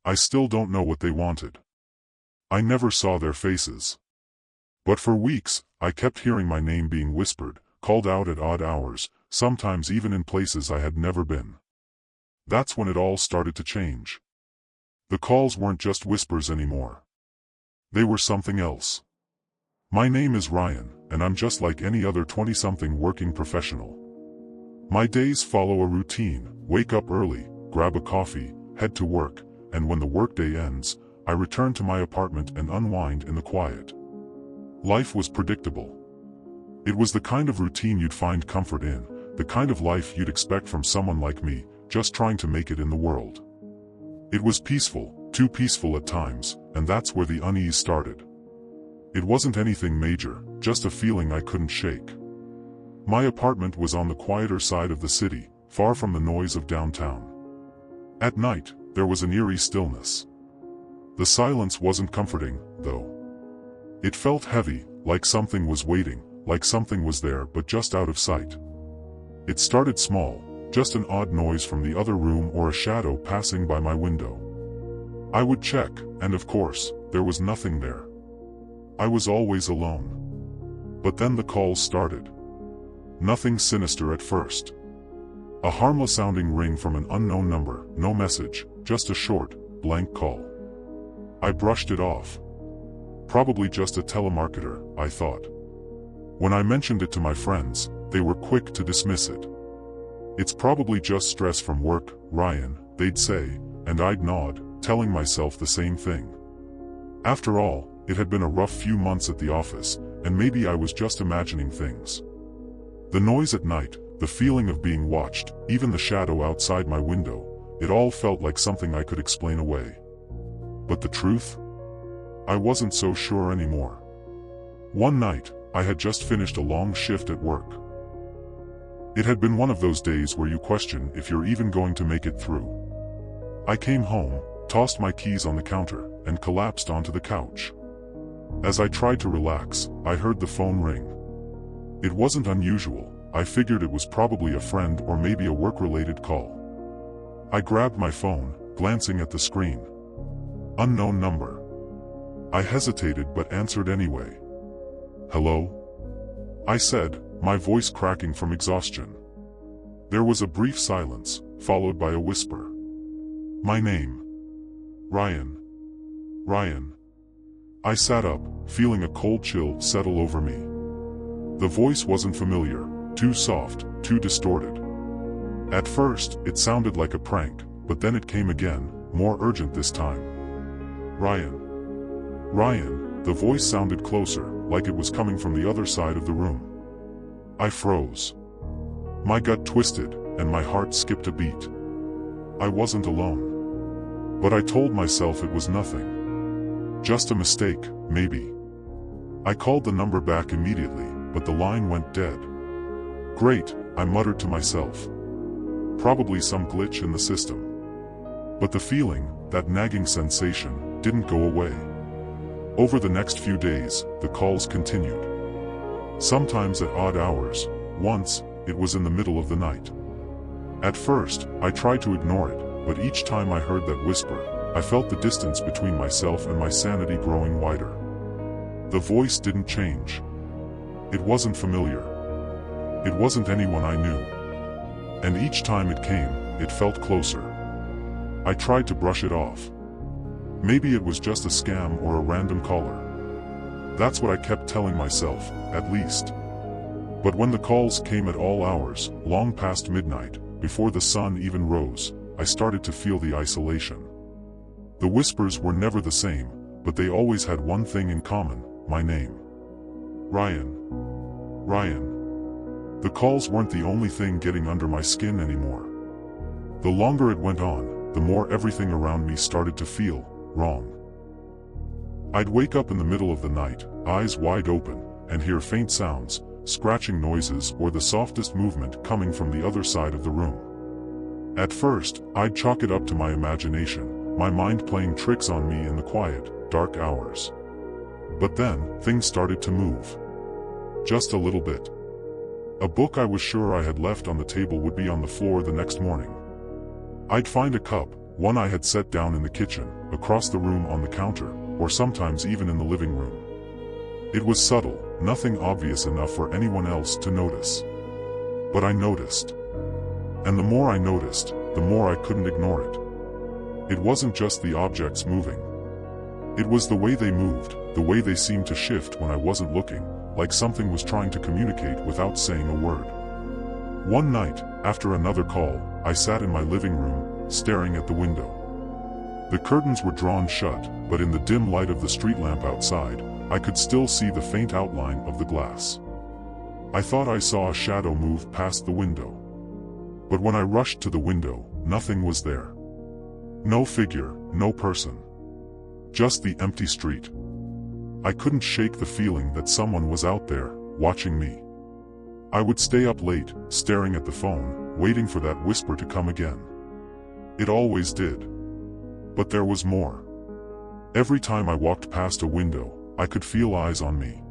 I still don't know what they wanted. I never saw their faces. But for weeks, I kept hearing my name being whispered, called out at odd hours, sometimes even in places I had never been. That's when it all started to change. The calls weren't just whispers anymore. They were something else. My name is Ryan, and I'm just like any other 20-something working professional. My days follow a routine: wake up early, grab a coffee, head to work, and when the workday ends, I return to my apartment and unwind in the quiet. Life was predictable. It was the kind of routine you'd find comfort in, the kind of life you'd expect from someone like me, just trying to make it in the world. It was peaceful, too peaceful at times, and that's where the unease started. It wasn't anything major, just a feeling I couldn't shake. My apartment was on the quieter side of the city, far from the noise of downtown. At night, there was an eerie stillness. The silence wasn't comforting, though. It felt heavy, like something was waiting, like something was there but just out of sight. It started small, just an odd noise from the other room or a shadow passing by my window. I would check, and of course, there was nothing there. I was always alone. But then the calls started. Nothing sinister at first. A harmless-sounding ring from an unknown number, no message, just a short, blank call. I brushed it off. Probably just a telemarketer, I thought. When I mentioned it to my friends, they were quick to dismiss it. It's probably just stress from work, Ryan, they'd say, and I'd nod, telling myself the same thing. After all, it had been a rough few months at the office, and maybe I was just imagining things. The noise at night, the feeling of being watched, even the shadow outside my window, it all felt like something I could explain away. But the truth? I wasn't so sure anymore. One night, I had just finished a long shift at work. It had been one of those days where you question if you're even going to make it through. I came home, tossed my keys on the counter, and collapsed onto the couch. As I tried to relax, I heard the phone ring. It wasn't unusual. I figured it was probably a friend or maybe a work-related call. I grabbed my phone, glancing at the screen. Unknown number. I hesitated but answered anyway. "Hello?" I said, my voice cracking from exhaustion. There was a brief silence, followed by a whisper. "My name. Ryan. Ryan." I sat up, feeling a cold chill settle over me. The voice wasn't familiar, too soft, too distorted. At first, it sounded like a prank, but then it came again, more urgent this time. "Ryan. Ryan," the voice sounded closer, like it was coming from the other side of the room. I froze. My gut twisted, and my heart skipped a beat. I wasn't alone. But I told myself it was nothing. Just a mistake, maybe. I called the number back immediately, but the line went dead. Great, I muttered to myself. Probably some glitch in the system. But the feeling, that nagging sensation, didn't go away. Over the next few days, the calls continued. Sometimes at odd hours. Once, it was in the middle of the night. At first, I tried to ignore it, but each time I heard that whisper, I felt the distance between myself and my sanity growing wider. The voice didn't change. It wasn't familiar. It wasn't anyone I knew. And each time it came, it felt closer. I tried to brush it off. Maybe it was just a scam or a random caller. That's what I kept telling myself, at least. But when the calls came at all hours, long past midnight, before the sun even rose, I started to feel the isolation. The whispers were never the same, but they always had one thing in common: my name. Ryan. Ryan. The calls weren't the only thing getting under my skin anymore. The longer it went on, the more everything around me started to feel wrong. I'd wake up in the middle of the night, eyes wide open, and hear faint sounds, scratching noises or the softest movement coming from the other side of the room. At first, I'd chalk it up to my imagination, my mind playing tricks on me in the quiet, dark hours. But then, things started to move. Just a little bit. A book I was sure I had left on the table would be on the floor the next morning. I'd find a cup, one I had set down in the kitchen, across the room on the counter, or sometimes even in the living room. It was subtle, nothing obvious enough for anyone else to notice. But I noticed. And the more I noticed, the more I couldn't ignore it. It wasn't just the objects moving. It was the way they moved, the way they seemed to shift when I wasn't looking, like something was trying to communicate without saying a word. One night, after another call, I sat in my living room, staring at the window. The curtains were drawn shut, but in the dim light of the street lamp outside, I could still see the faint outline of the glass. I thought I saw a shadow move past the window. But when I rushed to the window, nothing was there. No figure, no person. Just the empty street. I couldn't shake the feeling that someone was out there, watching me. I would stay up late, staring at the phone, waiting for that whisper to come again. It always did. But there was more. Every time I walked past a window, I could feel eyes on me.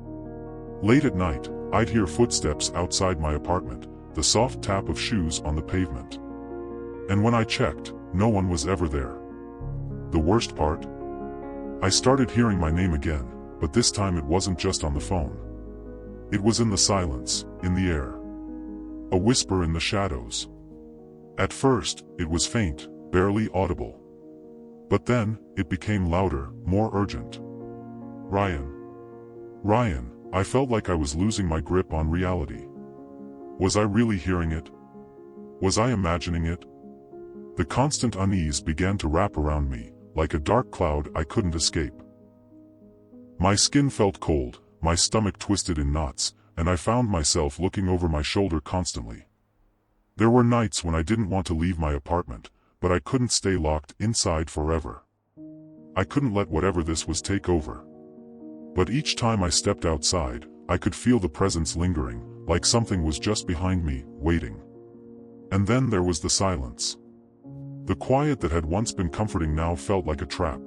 Late at night, I'd hear footsteps outside my apartment, the soft tap of shoes on the pavement. And when I checked, no one was ever there. The worst part? I started hearing my name again, but this time it wasn't just on the phone. It was in the silence, in the air. A whisper in the shadows. At first, it was faint, barely audible. But then, it became louder, more urgent. Ryan. Ryan, I felt like I was losing my grip on reality. Was I really hearing it? Was I imagining it? The constant unease began to wrap around me, like a dark cloud I couldn't escape. My skin felt cold, my stomach twisted in knots, and I found myself looking over my shoulder constantly. There were nights when I didn't want to leave my apartment, but I couldn't stay locked inside forever. I couldn't let whatever this was take over. But each time I stepped outside, I could feel the presence lingering, like something was just behind me, waiting. And then there was the silence. The quiet that had once been comforting now felt like a trap.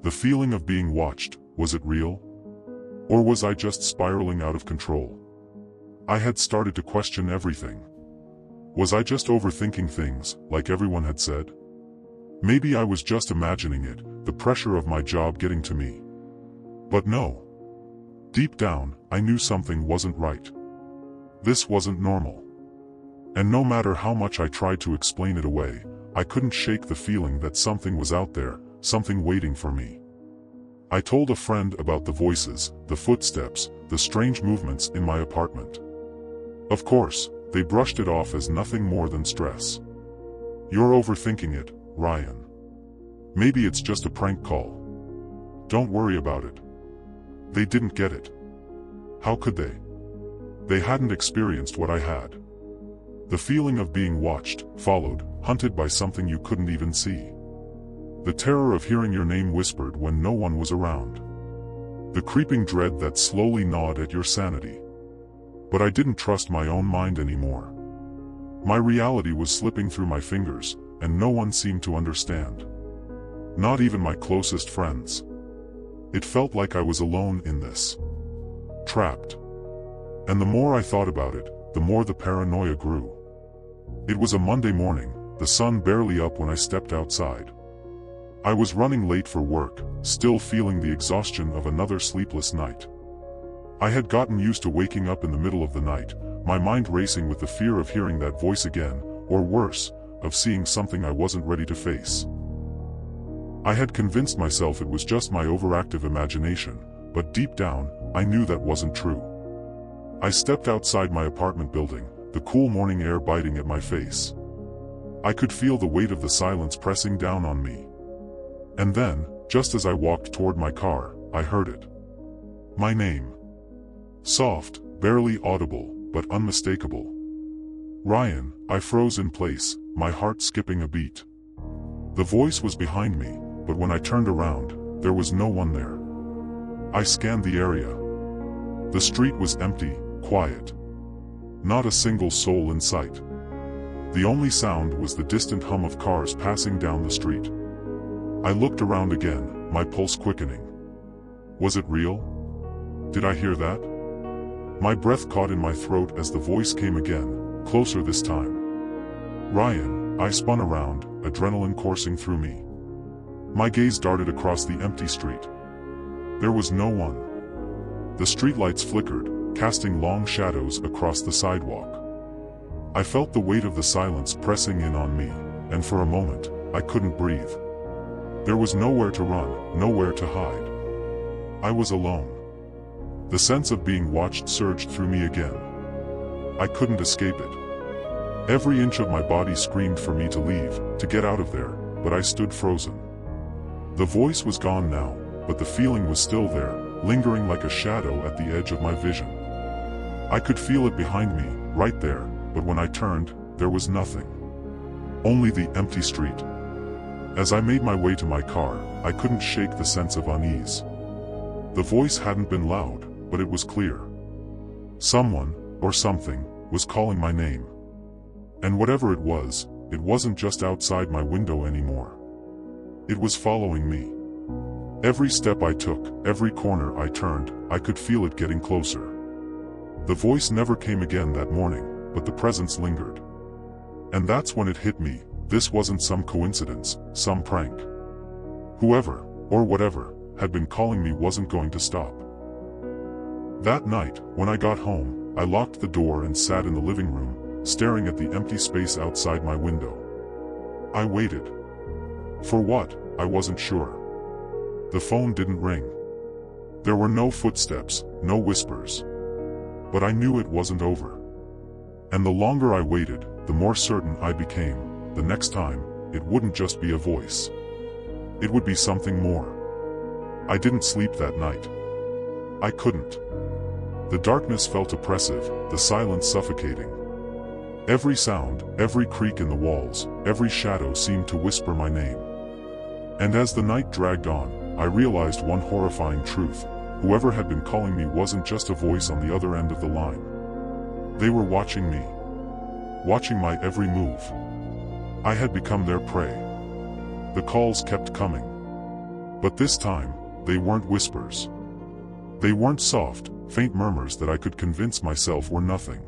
The feeling of being watched, was it real? Or was I just spiraling out of control? I had started to question everything. Was I just overthinking things, like everyone had said? Maybe I was just imagining it, the pressure of my job getting to me. But no. Deep down, I knew something wasn't right. This wasn't normal. And no matter how much I tried to explain it away, I couldn't shake the feeling that something was out there, something waiting for me. I told a friend about the voices, the footsteps, the strange movements in my apartment. Of course, they brushed it off as nothing more than stress. You're overthinking it, Ryan. Maybe it's just a prank call. Don't worry about it. They didn't get it. How could they? They hadn't experienced what I had. The feeling of being watched, followed, hunted by something you couldn't even see. The terror of hearing your name whispered when no one was around. The creeping dread that slowly gnawed at your sanity. But I didn't trust my own mind anymore. My reality was slipping through my fingers, and no one seemed to understand. Not even my closest friends. It felt like I was alone in this. Trapped. And the more I thought about it, the more the paranoia grew. It was a Monday morning, the sun barely up when I stepped outside. I was running late for work, still feeling the exhaustion of another sleepless night. I had gotten used to waking up in the middle of the night, my mind racing with the fear of hearing that voice again, or worse, of seeing something I wasn't ready to face. I had convinced myself it was just my overactive imagination, but deep down, I knew that wasn't true. I stepped outside my apartment building, the cool morning air biting at my face. I could feel the weight of the silence pressing down on me. And then, just as I walked toward my car, I heard it. My name. Soft, barely audible, but unmistakable. Ryan. I froze in place, my heart skipping a beat. The voice was behind me, but when I turned around, there was no one there. I scanned the area. The street was empty, quiet. Not a single soul in sight. The only sound was the distant hum of cars passing down the street. I looked around again, my pulse quickening. Was it real? Did I hear that? My breath caught in my throat as the voice came again, closer this time. Ryan. I spun around, adrenaline coursing through me. My gaze darted across the empty street. There was no one. The streetlights flickered, casting long shadows across the sidewalk. I felt the weight of the silence pressing in on me, and for a moment, I couldn't breathe. There was nowhere to run, nowhere to hide. I was alone. The sense of being watched surged through me again. I couldn't escape it. Every inch of my body screamed for me to leave, to get out of there, but I stood frozen. The voice was gone now, but the feeling was still there, lingering like a shadow at the edge of my vision. I could feel it behind me, right there, but when I turned, there was nothing. Only the empty street. As I made my way to my car, I couldn't shake the sense of unease. The voice hadn't been loud, but it was clear. Someone, or something, was calling my name. And whatever it wasn't just outside my window anymore. It was following me. Every step I took, every corner I turned, I could feel it getting closer. The voice never came again that morning, but the presence lingered. And that's when it hit me, this wasn't some coincidence, some prank. Whoever, or whatever, had been calling me wasn't going to stop. That night, when I got home, I locked the door and sat in the living room, staring at the empty space outside my window. I waited. For what, I wasn't sure. The phone didn't ring. There were no footsteps, no whispers. But I knew it wasn't over. And the longer I waited, the more certain I became, the next time, it wouldn't just be a voice. It would be something more. I didn't sleep that night. I couldn't. The darkness felt oppressive, the silence suffocating. Every sound, every creak in the walls, every shadow seemed to whisper my name. And as the night dragged on, I realized one horrifying truth. Whoever had been calling me wasn't just a voice on the other end of the line. They were watching me. Watching my every move. I had become their prey. The calls kept coming. But this time, they weren't whispers. They weren't soft, faint murmurs that I could convince myself were nothing.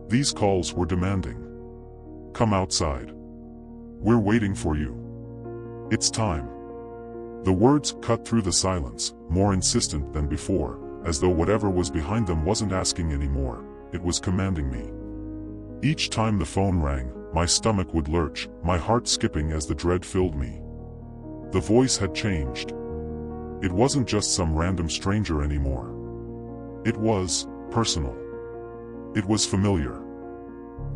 These calls were demanding. Come outside. We're waiting for you. It's time. The words cut through the silence, more insistent than before, as though whatever was behind them wasn't asking anymore, it was commanding me. Each time the phone rang, my stomach would lurch, my heart skipping as the dread filled me. The voice had changed. It wasn't just some random stranger anymore. It was personal. It was familiar.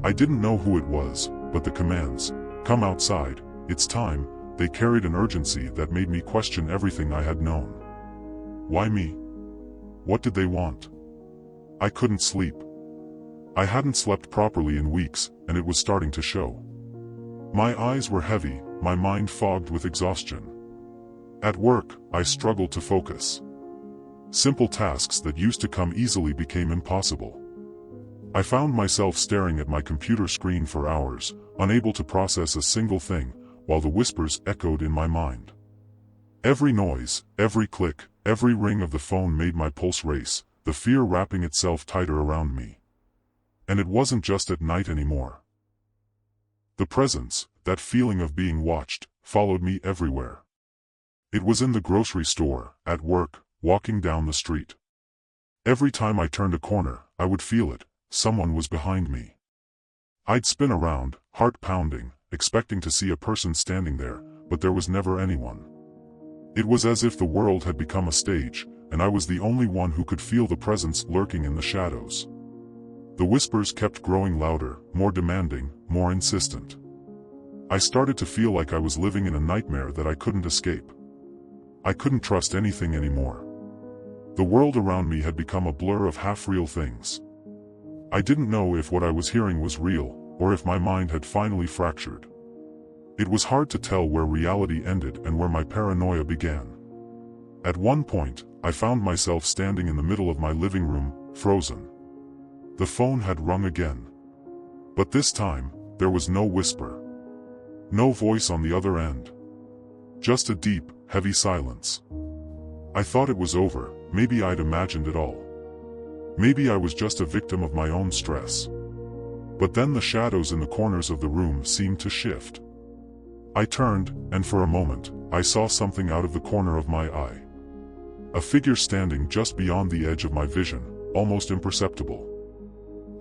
I didn't know who it was, but the commands, come outside, it's time, they carried an urgency that made me question everything I had known. Why me? What did they want? I couldn't sleep. I hadn't slept properly in weeks, and it was starting to show. My eyes were heavy, my mind fogged with exhaustion. At work, I struggled to focus. Simple tasks that used to come easily became impossible. I found myself staring at my computer screen for hours, unable to process a single thing, while the whispers echoed in my mind. Every noise, every click, every ring of the phone made my pulse race, the fear wrapping itself tighter around me. And it wasn't just at night anymore. The presence, that feeling of being watched, followed me everywhere. It was in the grocery store, at work, walking down the street. Every time I turned a corner, I would feel it. Someone was behind me. I'd spin around, heart pounding, expecting to see a person standing there, but there was never anyone. It was as if the world had become a stage, and I was the only one who could feel the presence lurking in the shadows. The whispers kept growing louder, more demanding, more insistent. I started to feel like I was living in a nightmare that I couldn't escape. I couldn't trust anything anymore. The world around me had become a blur of half-real things. I didn't know if what I was hearing was real, or if my mind had finally fractured. It was hard to tell where reality ended and where my paranoia began. At one point, I found myself standing in the middle of my living room, frozen. The phone had rung again. But this time, there was no whisper. No voice on the other end. Just a deep, heavy silence. I thought it was over, maybe I'd imagined it all. Maybe I was just a victim of my own stress. But then the shadows in the corners of the room seemed to shift. I turned, and for a moment, I saw something out of the corner of my eye. A figure standing just beyond the edge of my vision, almost imperceptible.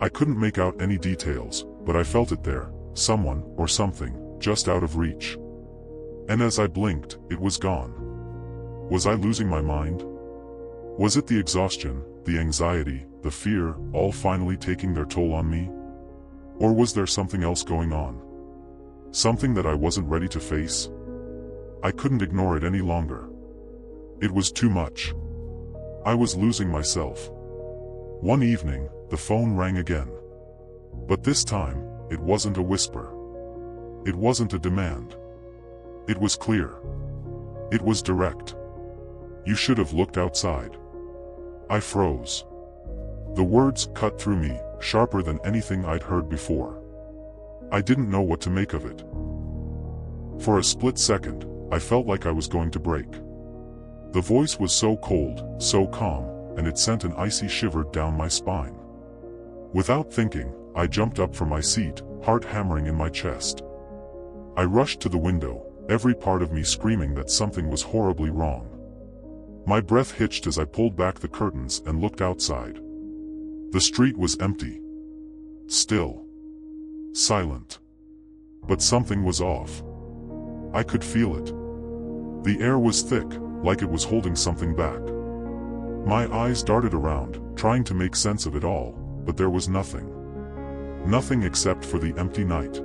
I couldn't make out any details, but I felt it there, someone, or something, just out of reach. And as I blinked, it was gone. Was I losing my mind? Was it the exhaustion, the anxiety, the fear, all finally taking their toll on me? Or was there something else going on? Something that I wasn't ready to face? I couldn't ignore it any longer. It was too much. I was losing myself. One evening, the phone rang again. But this time, it wasn't a whisper. It wasn't a demand. It was clear. It was direct. You should have looked outside. I froze. The words cut through me, sharper than anything I'd heard before. I didn't know what to make of it. For a split second, I felt like I was going to break. The voice was so cold, so calm, and it sent an icy shiver down my spine. Without thinking, I jumped up from my seat, heart hammering in my chest. I rushed to the window, every part of me screaming that something was horribly wrong. My breath hitched as I pulled back the curtains and looked outside. The street was empty. Still. Silent. But something was off. I could feel it. The air was thick, like it was holding something back. My eyes darted around, trying to make sense of it all, but there was nothing. Nothing except for the empty night.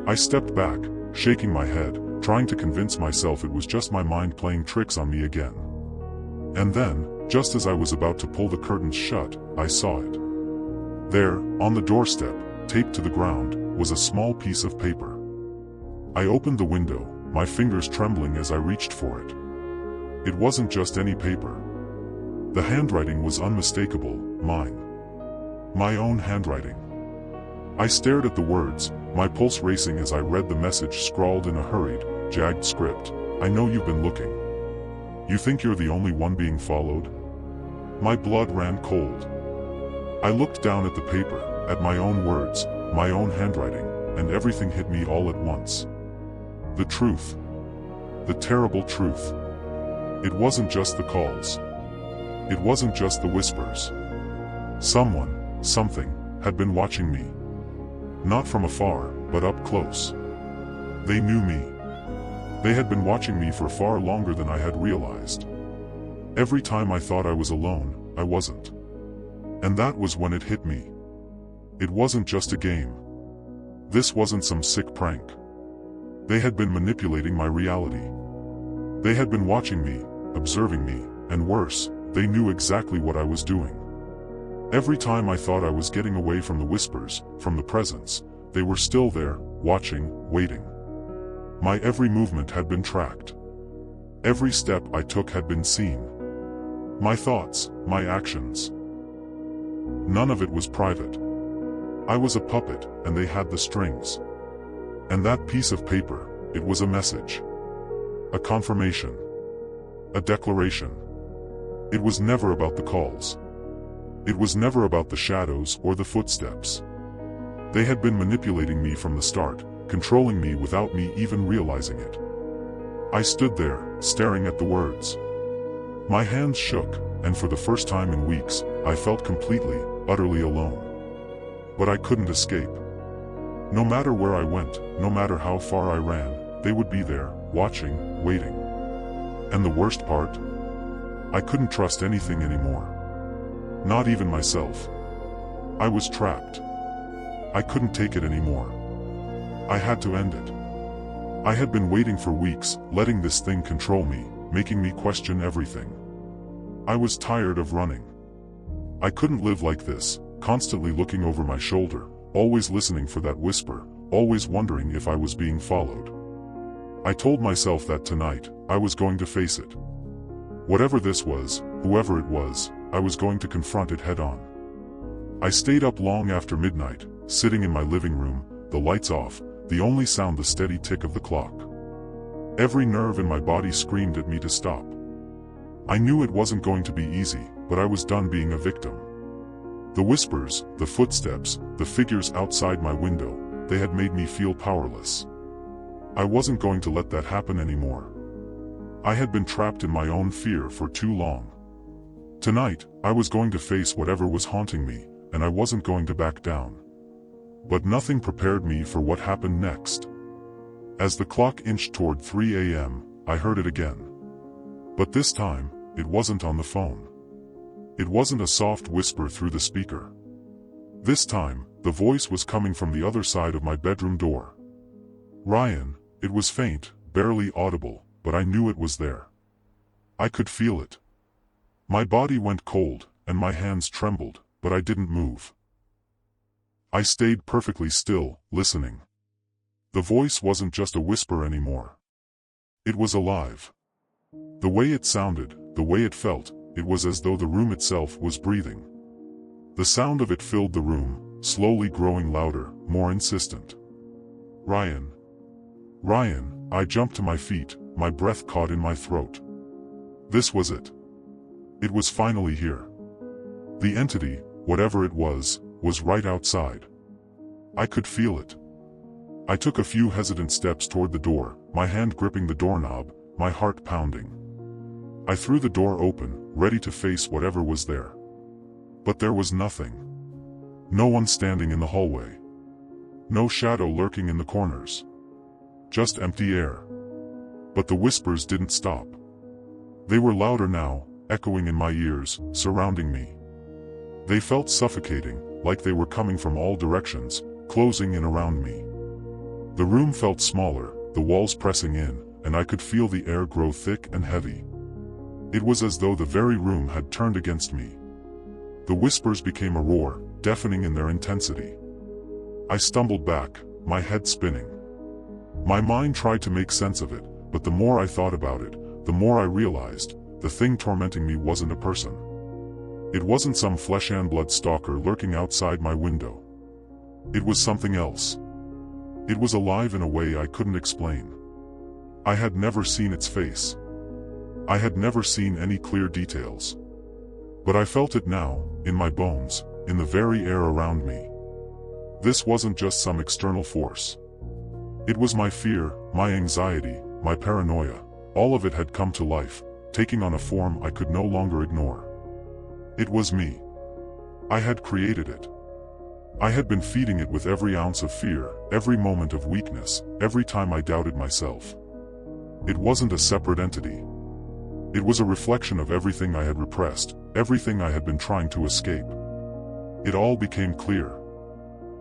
I stepped back, shaking my head, trying to convince myself it was just my mind playing tricks on me again. And then, just as I was about to pull the curtains shut, I saw it. There, on the doorstep, taped to the ground, was a small piece of paper. I opened the window, my fingers trembling as I reached for it. It wasn't just any paper. The handwriting was unmistakable, mine. My own handwriting. I stared at the words, my pulse racing as I read the message scrawled in a hurried, jagged script. I know you've been looking. You think you're the only one being followed? My blood ran cold. I looked down at the paper, at my own words, my own handwriting, and everything hit me all at once. The truth. The terrible truth. It wasn't just the calls. It wasn't just the whispers. Someone, something, had been watching me. Not from afar, but up close. They knew me. They had been watching me for far longer than I had realized. Every time I thought I was alone, I wasn't. And that was when it hit me. It wasn't just a game. This wasn't some sick prank. They had been manipulating my reality. They had been watching me, observing me, and worse, they knew exactly what I was doing. Every time I thought I was getting away from the whispers, from the presence, they were still there, watching, waiting. My every movement had been tracked. Every step I took had been seen. My thoughts, my actions. None of it was private. I was a puppet, and they had the strings. And that piece of paper, it was a message. A confirmation. A declaration. It was never about the calls. It was never about the shadows or the footsteps. They had been manipulating me from the start, controlling me without me even realizing it. I stood there, staring at the words. My hands shook, and for the first time in weeks, I felt completely, utterly alone. But I couldn't escape. No matter where I went, no matter how far I ran, they would be there, watching, waiting. And the worst part? I couldn't trust anything anymore. Not even myself. I was trapped. I couldn't take it anymore. I had to end it. I had been waiting for weeks, letting this thing control me, making me question everything. I was tired of running. I couldn't live like this, constantly looking over my shoulder, always listening for that whisper, always wondering if I was being followed. I told myself that tonight, I was going to face it. Whatever this was, whoever it was, I was going to confront it head-on. I stayed up long after midnight, sitting in my living room, the lights off, the only sound the steady tick of the clock. Every nerve in my body screamed at me to stop. I knew it wasn't going to be easy, but I was done being a victim. The whispers, the footsteps, the figures outside my window, they had made me feel powerless. I wasn't going to let that happen anymore. I had been trapped in my own fear for too long. Tonight, I was going to face whatever was haunting me, and I wasn't going to back down. But nothing prepared me for what happened next. As the clock inched toward 3 a.m., I heard it again. But this time, it wasn't on the phone. It wasn't a soft whisper through the speaker. This time, the voice was coming from the other side of my bedroom door. Ryan, it was faint, barely audible, but I knew it was there. I could feel it. My body went cold, and my hands trembled, but I didn't move. I stayed perfectly still, listening. The voice wasn't just a whisper anymore. It was alive. The way it sounded, the way it felt, it was as though the room itself was breathing. The sound of it filled the room, slowly growing louder, more insistent. Ryan. Ryan, I jumped to my feet, my breath caught in my throat. This was it. It was finally here. The entity, whatever it was right outside. I could feel it. I took a few hesitant steps toward the door, my hand gripping the doorknob, my heart pounding. I threw the door open, ready to face whatever was there. But there was nothing. No one standing in the hallway. No shadow lurking in the corners. Just empty air. But the whispers didn't stop. They were louder now, echoing in my ears, surrounding me. They felt suffocating, like they were coming from all directions, closing in around me. The room felt smaller, the walls pressing in, and I could feel the air grow thick and heavy. It was as though the very room had turned against me. The whispers became a roar, deafening in their intensity. I stumbled back, my head spinning. My mind tried to make sense of it, but the more I thought about it, the more I realized, the thing tormenting me wasn't a person. It wasn't some flesh and blood stalker lurking outside my window. It was something else. It was alive in a way I couldn't explain. I had never seen its face. I had never seen any clear details. But I felt it now, in my bones, in the very air around me. This wasn't just some external force. It was my fear, my anxiety, my paranoia. All of it had come to life, taking on a form I could no longer ignore. It was me. I had created it. I had been feeding it with every ounce of fear, every moment of weakness, every time I doubted myself. It wasn't a separate entity. It was a reflection of everything I had repressed, everything I had been trying to escape. It all became clear.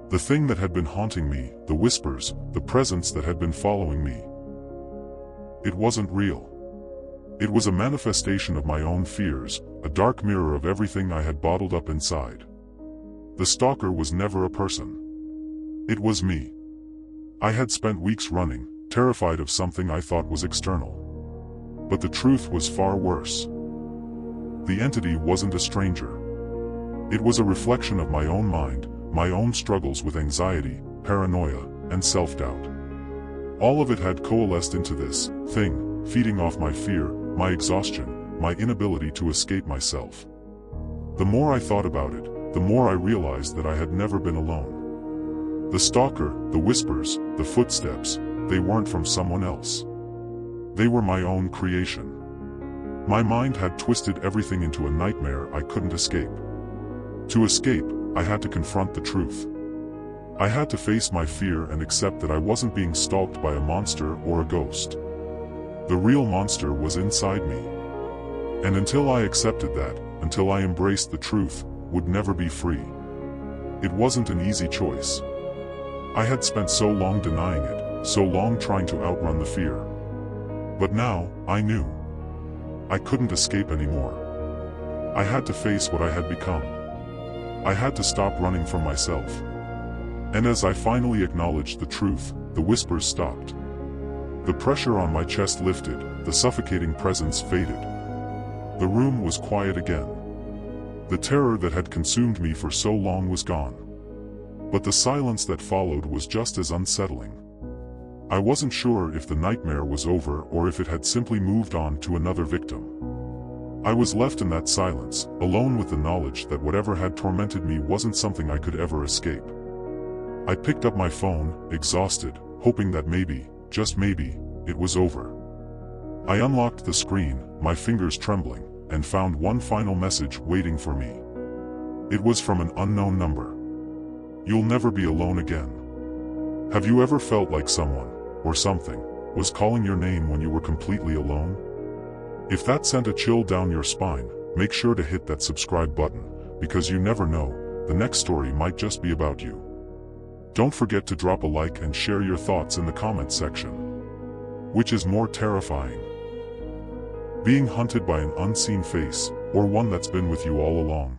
The thing that had been haunting me, the whispers, the presence that had been following me. It wasn't real. It was a manifestation of my own fears, a dark mirror of everything I had bottled up inside. The stalker was never a person. It was me. I had spent weeks running, terrified of something I thought was external. But the truth was far worse. The entity wasn't a stranger. It was a reflection of my own mind, my own struggles with anxiety, paranoia, and self-doubt. All of it had coalesced into this thing, feeding off my fear, my exhaustion, my inability to escape myself. The more I thought about it, the more I realized that I had never been alone. The stalker, the whispers, the footsteps, they weren't from someone else. They were my own creation. My mind had twisted everything into a nightmare I couldn't escape. To escape, I had to confront the truth. I had to face my fear and accept that I wasn't being stalked by a monster or a ghost. The real monster was inside me. And until I accepted that, until I embraced the truth, would never be free. It wasn't an easy choice. I had spent so long denying it, so long trying to outrun the fear. But now, I knew. I couldn't escape anymore. I had to face what I had become. I had to stop running from myself. And as I finally acknowledged the truth, the whispers stopped. The pressure on my chest lifted, the suffocating presence faded. The room was quiet again. The terror that had consumed me for so long was gone. But the silence that followed was just as unsettling. I wasn't sure if the nightmare was over or if it had simply moved on to another victim. I was left in that silence, alone with the knowledge that whatever had tormented me wasn't something I could ever escape. I picked up my phone, exhausted, hoping that maybe, just maybe, it was over. I unlocked the screen, my fingers trembling, and found one final message waiting for me. It was from an unknown number. "You'll never be alone again." Have you ever felt like someone, or something, was calling your name when you were completely alone? If that sent a chill down your spine, make sure to hit that subscribe button, because you never know, the next story might just be about you. Don't forget to drop a like and share your thoughts in the comments section. Which is more terrifying? Being hunted by an unseen face, or one that's been with you all along?